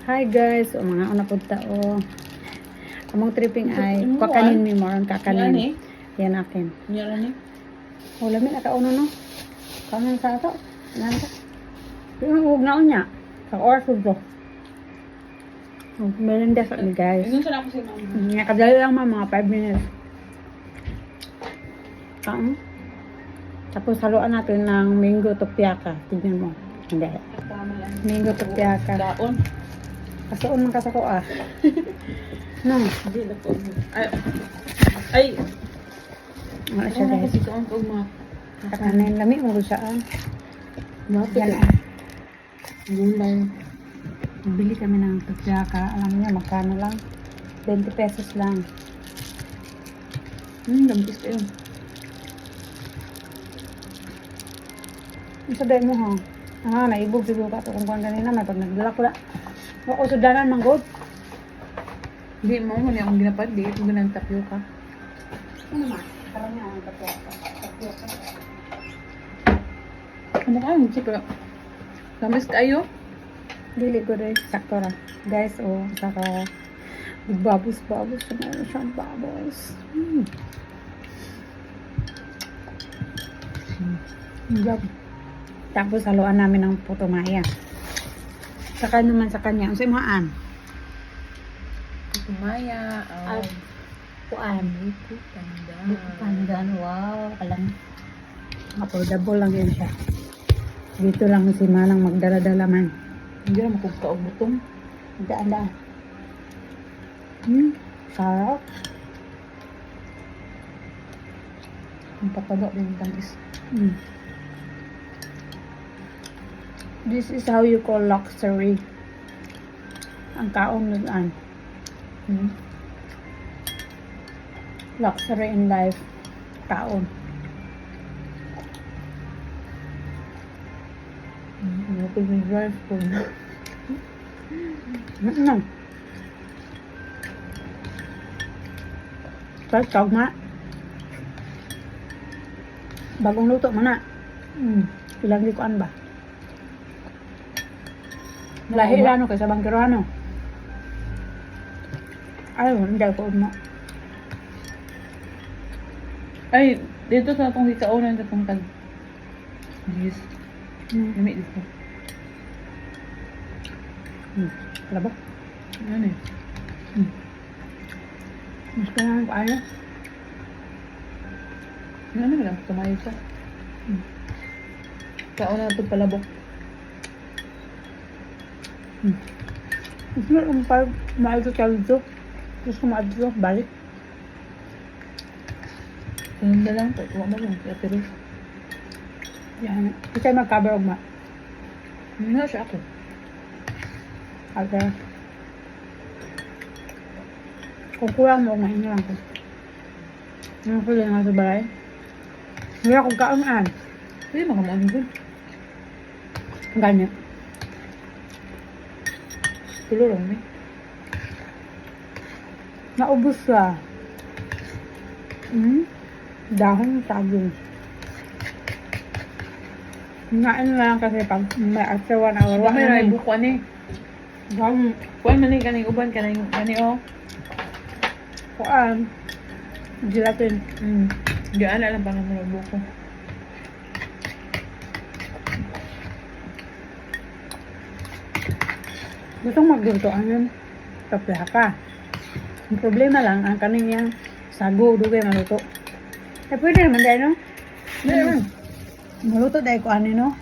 Hi guys, o mga una punta o among tripping ay kakanin mi mo ang kakanin. Yan akin. Yan ni. O lamin ata uno no. Kanan sa ato. Nan ka. Yung huwag na unya. Sa oras to. Merenda sa ni guys. Ingon sa ako sa mama. Nga kadali lang mga 5 minutes. Tapos haluan natin ng mango topiaka. Tignan mo. Hindi. Tama lang. Mango topiaka. Daon. Kasoon man kasako No. Hindi na po. Ay. Ano siya Ano guys. kasi kaon ko mga Kakanin. Lami mo saan. mapit. Yan. Gulay. Bili kami ng topiaka. Alam niyo magkano lang? 20 pesos lang. Dampis pa yun. Sabihin mo ha. Naibog siguro ka ito kung kuhan kanina. May pag nagdala ko na. Ako sudanan mang god. Hindi mo man akong ginapad. Di ito ganang tapioca. Ano ma? Parang niya ang topiaka. Topiaka. Ano ka? Sige. Tamis tayo. Dili ko rin. Sakto ra. Guys, saka babos-babos. Meron siyang babos. Grab. Tapos haluan namin ng putumaya. Saka naman sa kanya. Ang simaan. Kumaya. Kuan. Pandan. Pandan. Wow. Alam. Affordable lang yun siya. Dito lang si Manang magdala-dala man. Hindi na makugka o butong. Daan-daan. Sarap. Ang papada din yung tamis. This is how you call luxury. Ang kaon nun luxury in life. Kaon. Ano ko yung drive ko. Tapos kagma. Bagong luto mo na. Ilang likuan ba? Lahi lano kaysa bangkirano. Ay, hindi ko mo. Ay, dito sa itong hikaunan sa itong tag. Yes. Lamig dito. Wala ba? Ano eh? Mas kailangan ko ayaw. Ano lang? Tumayo siya. Kauna na ito palabok. Gusto mo pag maadto ka dito. Gusto mo maadto, balik. Sinunda lang. Tuwa mo lang. Kaya pero. Yan. Kasi mag-cover og ma. Hindi na siya ako. Okay. Kung kulang mo, mahingi lang ko. Ano ko lang nga sa balay? Hindi akong kaungan. Hindi makamaan ko. Ganyan. Tulo lang eh. Naubos siya. Dahon saging. Hinain lang kasi pag may after 1 hour. Wala may ray bukuan eh. Dahon. Kuan man eh kaning uban kaning ani oh. Kuan. Gelatin. Diyan alam pa naman ang buko. Gusto magluto ang topiaka. Ang problema lang, ang kaniyang sago, dugay maluto. Eh, pwede naman dahil, no? Maluto dahil ko ano, no?